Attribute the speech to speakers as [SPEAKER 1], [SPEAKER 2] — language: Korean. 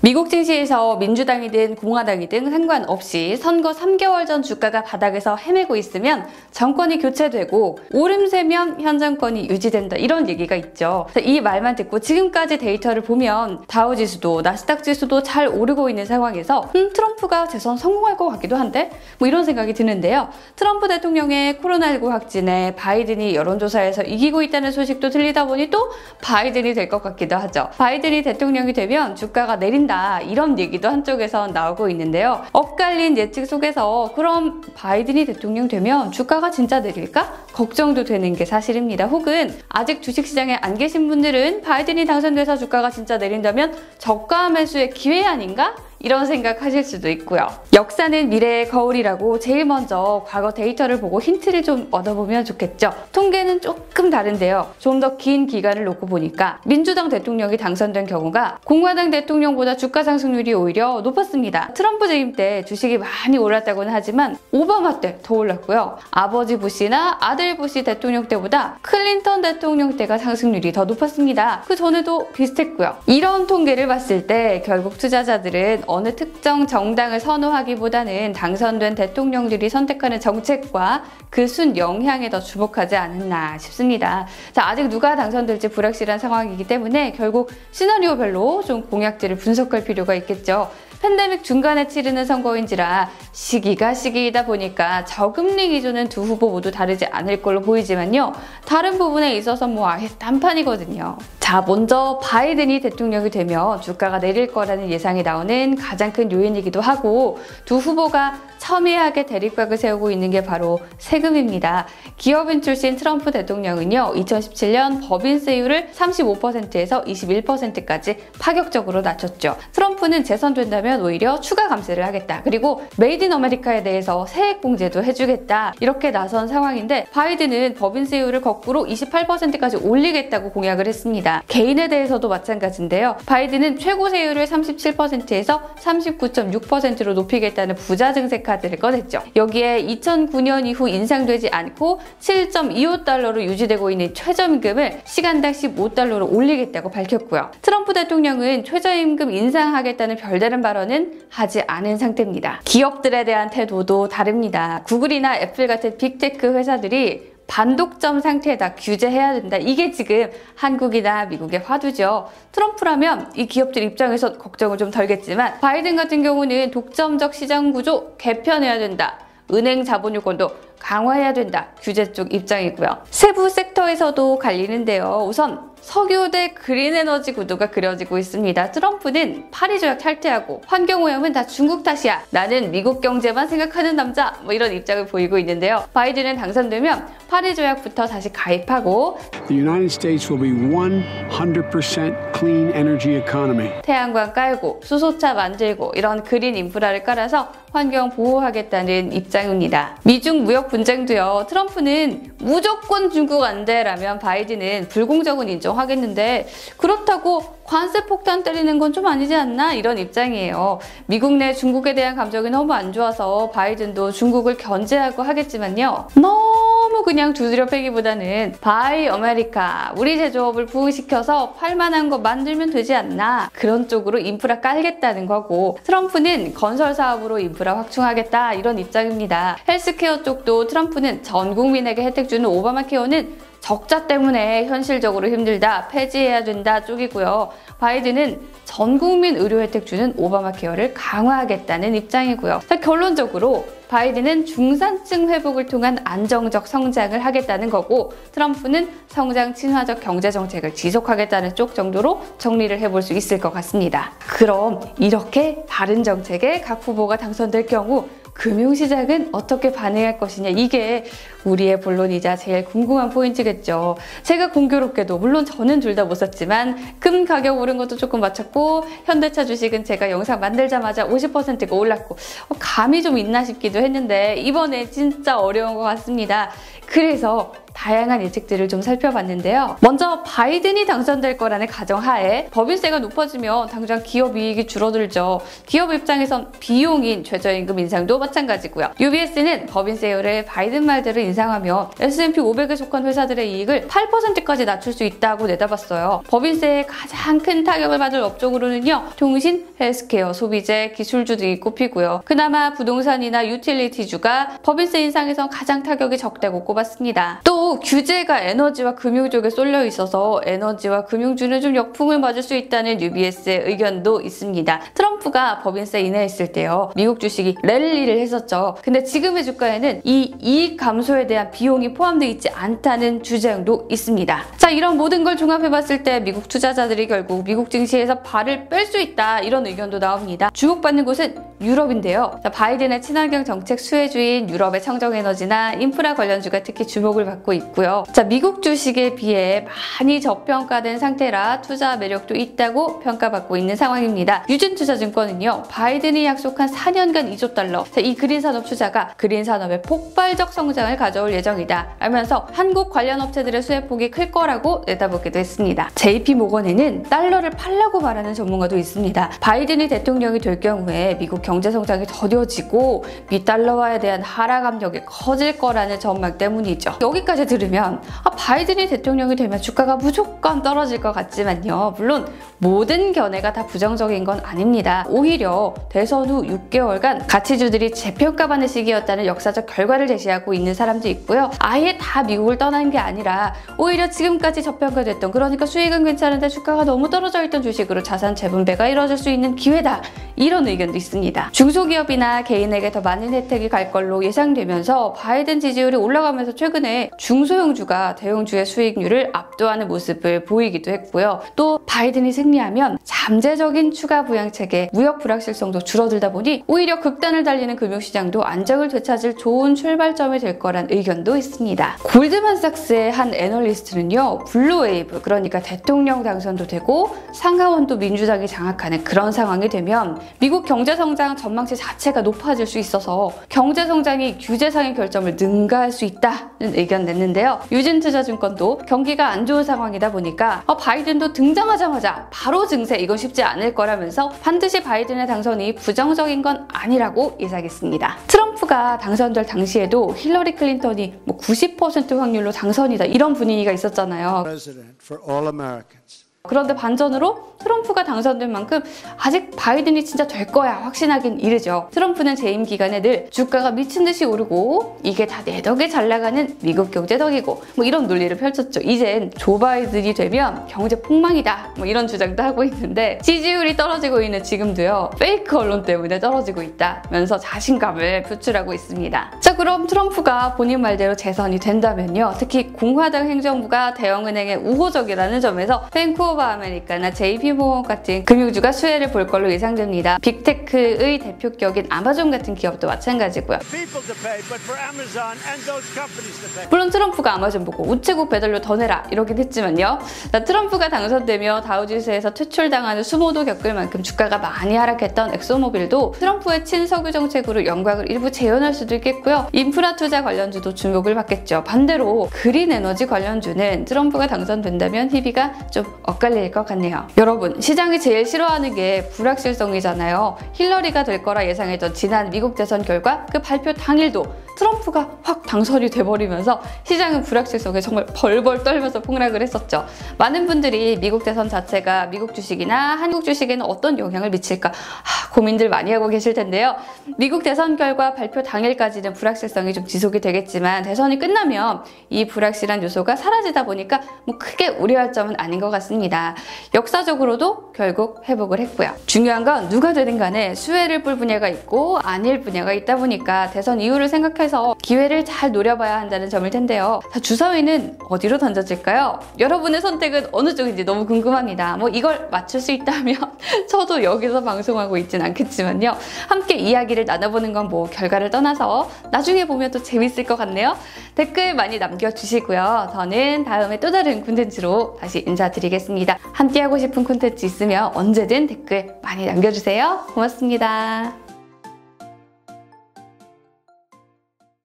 [SPEAKER 1] 미국 증시에서 민주당이든 공화당이든 상관없이 선거 3개월 전 주가가 바닥에서 헤매고 있으면 정권이 교체되고 오름세면 현 정권이 유지된다, 이런 얘기가 있죠. 이 말만 듣고 지금까지 데이터를 보면 다우지수도 나스닥 지수도 잘 오르고 있는 상황에서 트럼프가 재선 성공할 것 같기도 한데 뭐 이런 생각이 드는데요. 트럼프 대통령의 코로나19 확진에 바이든이 여론조사에서 이기고 있다는 소식도 들리다 보니 또 바이든이 될 것 같기도 하죠. 바이든이 대통령이 되면 주가가 내린다, 이런 얘기도 한쪽에선 나오고 있는데요. 엇갈린 예측 속에서 그럼 바이든이 대통령 되면 주가가 진짜 내릴까? 걱정도 되는 게 사실입니다. 혹은 아직 주식시장에 안 계신 분들은 바이든이 당선돼서 주가가 진짜 내린다면 저가 매수의 기회 아닌가? 이런 생각하실 수도 있고요. 역사는 미래의 거울이라고 제일 먼저 과거 데이터를 보고 힌트를 좀 얻어보면 좋겠죠. 통계는 조금 다른데요. 좀 더 긴 기간을 놓고 보니까 민주당 대통령이 당선된 경우가 공화당 대통령보다 주가 상승률이 오히려 높았습니다. 트럼프 재임 때 주식이 많이 올랐다고는 하지만 오바마 때 더 올랐고요. 아버지 부시나 아들 부시 대통령 때보다 클린턴 대통령 때가 상승률이 더 높았습니다. 그 전에도 비슷했고요. 이런 통계를 봤을 때 결국 투자자들은 어느 특정 정당을 선호하기보다는 당선된 대통령들이 선택하는 정책과 그 순 영향에 더 주목하지 않았나 싶습니다. 자, 아직 누가 당선될지 불확실한 상황이기 때문에 결국 시나리오별로 좀 공약들을 분석할 필요가 있겠죠. 팬데믹 중간에 치르는 선거인지라 시기가 시기이다 보니까 저금리 기조는 두 후보 모두 다르지 않을 걸로 보이지만요. 다른 부분에 있어서 뭐 아예 딴판이거든요. 자, 먼저 바이든이 대통령이 되면 주가가 내릴 거라는 예상이 나오는 가장 큰 요인이기도 하고 두 후보가 첨예하게 대립각을 세우고 있는 게 바로 세금입니다. 기업인 출신 트럼프 대통령은요, 2017년 법인세율을 35%에서 21%까지 파격적으로 낮췄죠. 트럼프는 재선된다면 오히려 추가 감세를 하겠다. 그리고 메이드 인 아메리카에 대해서 세액공제도 해주겠다. 이렇게 나선 상황인데 바이든은 법인세율을 거꾸로 28%까지 올리겠다고 공약을 했습니다. 개인에 대해서도 마찬가지인데요. 바이든은 최고 세율을 37%에서 39.6%로 높이겠다는 부자 증세 카드를 꺼냈죠. 여기에 2009년 이후 인상되지 않고 7.25달러로 유지되고 있는 최저임금을 시간당 15달러로 올리겠다고 밝혔고요. 트럼프 대통령은 최저임금 인상하겠다는 별다른 발언은 하지 않은 상태입니다. 기업들에 대한 태도도 다릅니다. 구글이나 애플 같은 빅테크 회사들이 반독점 상태에다 규제해야 된다. 이게 지금 한국이나 미국의 화두죠. 트럼프라면 이 기업들 입장에서 걱정을 좀 덜겠지만 바이든 같은 경우는 독점적 시장 구조 개편해야 된다. 은행 자본 요건도 강화해야 된다. 규제 쪽 입장이고요. 세부 섹터에서도 갈리는데요. 우선 석유 대 그린 에너지 구도가 그려지고 있습니다. 트럼프는 파리 조약 탈퇴하고 환경오염은 다 중국 탓이야. 나는 미국 경제만 생각하는 남자. 뭐 이런 입장을 보이고 있는데요. 바이든은 당선되면 파리 조약부터 다시 가입하고
[SPEAKER 2] The United States will be 100% clean energy economy.
[SPEAKER 1] 태양광 깔고 수소차 만들고 이런 그린 인프라를 깔아서 환경 보호하겠다는 입장입니다. 미중 무역 분쟁도요. 트럼프는 무조건 중국 안 돼라면 바이든은 불공정은 인정하겠는데 그렇다고 관세 폭탄 때리는 건 좀 아니지 않나? 이런 입장이에요. 미국 내 중국에 대한 감정이 너무 안 좋아서 바이든도 중국을 견제하고 하겠지만요. 너무 그냥 두드려 패기보다는 바이 아메리카, 우리 제조업을 부흥시켜서 팔만한 거 만들면 되지 않나? 그런 쪽으로 인프라 깔겠다는 거고 트럼프는 건설 사업으로 인프라 확충하겠다 이런 입장입니다. 헬스케어 쪽도 트럼프는 전 국민에게 혜택 주는 오바마 케어는 적자 때문에 현실적으로 힘들다, 폐지해야 된다 쪽이고요. 바이든은 전 국민 의료 혜택 주는 오바마 케어를 강화하겠다는 입장이고요. 결론적으로 바이든은 중산층 회복을 통한 안정적 성장을 하겠다는 거고 트럼프는 성장 친화적 경제 정책을 지속하겠다는 쪽 정도로 정리를 해볼 수 있을 것 같습니다. 그럼 이렇게 다른 정책에 각 후보가 당선될 경우 금융시장은 어떻게 반응할 것이냐, 이게 우리의 본론이자 제일 궁금한 포인트겠죠. 제가 공교롭게도 물론 저는 둘 다 못 샀지만 금 가격 오른 것도 조금 맞췄고 현대차 주식은 제가 영상 만들자마자 50%가 올랐고 감이 좀 있나 싶기도 했는데 이번에 진짜 어려운 것 같습니다. 그래서 다양한 예측들을 좀 살펴봤는데요. 먼저 바이든이 당선될 거라는 가정하에 법인세가 높아지면 당장 기업 이익이 줄어들죠. 기업 입장에선 비용인 최저임금 인상도 마찬가지고요. UBS는 법인세율을 바이든 말대로 인상하면 S&P 500에 속한 회사들의 이익을 8%까지 낮출 수 있다고 내다봤어요. 법인세에 가장 큰 타격을 받을 업종으로는요. 통신, 헬스케어, 소비재, 기술주 등이 꼽히고요. 그나마 부동산이나 유틸리티주가 법인세 인상에선 가장 타격이 적다고 꼽았습니다. 또 규제가 에너지와 금융 쪽에 쏠려 있어서 에너지와 금융주는 좀 역풍을 맞을 수 있다는 UBS의 의견도 있습니다. 트럼프가 법인세 인하했을 때요. 미국 주식이 랠리를 했었죠. 근데 지금의 주가에는 이 이익 감소에 대한 비용이 포함되어 있지 않다는 주장도 있습니다. 자, 이런 모든 걸 종합해봤을 때 미국 투자자들이 결국 미국 증시에서 발을 뺄 수 있다 이런 의견도 나옵니다. 주목받는 곳은 유럽인데요. 자, 바이든의 친환경 정책 수혜주인 유럽의 청정에너지나 인프라 관련주가 특히 주목을 받고 있고요. 자, 미국 주식에 비해 많이 저평가된 상태라 투자 매력도 있다고 평가받고 있는 상황입니다. 유진투자증권은요. 바이든이 약속한 4년간 2조 달러, 자, 이 그린 산업 투자가 그린 산업의 폭발적 성장을 가져올 예정이다 라면서 한국 관련 업체들의 수혜폭이 클 거라고 내다보기도 했습니다. JP모건에는 달러를 팔라고 말하는 전문가도 있습니다. 바이든이 대통령이 될 경우에 미국 경제 성장이 더뎌지고 미달러화에 대한 하락 압력이 커질 거라는 전망 때문이죠. 여기까지 들으면 바이든이 대통령이 되면 주가가 무조건 떨어질 것 같지만요. 물론 모든 견해가 다 부정적인 건 아닙니다. 오히려 대선 후 6개월간 가치주들이 재평가받는 시기였다는 역사적 결과를 제시하고 있는 사람도 있고요. 아예 다 미국을 떠난 게 아니라 오히려 지금까지 저평가됐던, 그러니까 수익은 괜찮은데 주가가 너무 떨어져 있던 주식으로 자산 재분배가 이루어질 수 있는 기회다. 이런 의견도 있습니다. 중소기업이나 개인에게 더 많은 혜택이 갈 걸로 예상되면서 바이든 지지율이 올라가면서 최근에 중소형주가 대형주의 수익률을 압도하는 모습을 보이기도 했고요. 또 바이든이 승리하면 잠재적인 추가 부양책에 무역 불확실성도 줄어들다 보니 오히려 극단을 달리는 금융시장도 안정을 되찾을 좋은 출발점이 될 거란 의견도 있습니다. 골드만삭스의 한 애널리스트는요. 블루웨이브, 그러니까 대통령 당선도 되고 상하원도 민주당이 장악하는 그런 상황이 되면 미국 경제성장 전망치 자체가 높아질 수 있어서 경제성장이 규제상의 결점을 능가할 수 있다는 의견 냈는데요. 유진투자증권도 경기가 안 좋은 상황이다 보니까 바이든도 등장하자마자 바로 증세, 이건 쉽지 않을 거라면서 반드시 바이든의 당선이 부정적인 건 아니라고 예상했습니다. 트럼프가 당선될 당시에도 힐러리 클린턴이 90% 확률로 당선이다 이런 분위기가 있었잖아요. 그런데 반전으로 트럼프가 당선된 만큼 아직 바이든이 진짜 될 거야 확신하긴 이르죠. 트럼프는 재임 기간에 늘 주가가 미친 듯이 오르고 이게 다 내 덕에 잘 나가는 미국 경제 덕이고 이런 논리를 펼쳤죠. 이젠 조 바이든이 되면 경제 폭망이다 이런 주장도 하고 있는데 지지율이 떨어지고 있는 지금도요. 페이크 언론 때문에 떨어지고 있다면서 자신감을 표출하고 있습니다. 자, 그럼 트럼프가 본인 말대로 재선이 된다면요. 특히 공화당 행정부가 대형은행에 우호적이라는 점에서 뱅크 오브 아메리카나 JP모건 같은 금융주가 수혜를 볼 걸로 예상됩니다. 빅테크의 대표격인 아마존 같은 기업도 마찬가지고요. 물론 트럼프가 아마존 보고 우체국 배달료 더 내라 이러긴 했지만요. 트럼프가 당선되며 다우지수에서 퇴출당하는 수모도 겪을 만큼 주가가 많이 하락했던 엑소모빌도 트럼프의 친석유 정책으로 영광을 일부 재현할 수도 있겠고요. 인프라 투자 관련주도 주목을 받겠죠. 반대로 그린 에너지 관련주는 트럼프가 당선된다면 희비가 좀 엇갈릴 것 같네요. 여러분, 시장이 제일 싫어하는 게 불확실성이잖아요. 힐러리가 될 거라 예상했던 지난 미국 대선 결과 그 발표 당일도 트럼프가 확 당선이 돼버리면서 시장은 불확실성에 정말 벌벌 떨면서 폭락을 했었죠. 많은 분들이 미국 대선 자체가 미국 주식이나 한국 주식에는 어떤 영향을 미칠까 고민들 많이 하고 계실 텐데요. 미국 대선 결과 발표 당일까지는 불확실성이 좀 지속이 되겠지만 대선이 끝나면 이 불확실한 요소가 사라지다 보니까 크게 우려할 점은 아닌 것 같습니다. 역사적으로도 결국 회복을 했고요. 중요한 건 누가 되든 간에 수혜를 볼 분야가 있고 아닐 분야가 있다 보니까 대선 이후를 생각해서 기회를 잘 노려봐야 한다는 점일 텐데요. 주사위는 어디로 던져질까요? 여러분의 선택은 어느 쪽인지 너무 궁금합니다. 이걸 맞출 수 있다면 저도 여기서 방송하고 있진 않겠지만요. 함께 이야기를 나눠보는 건 결과를 떠나서 나중에 보면 또 재밌을 것 같네요. 댓글 많이 남겨주시고요. 저는 다음에 또 다른 콘텐츠로 다시 인사드리겠습니다. 함께하고 싶은 콘텐츠 있으면 언제든 댓글 많이 남겨주세요. 고맙습니다.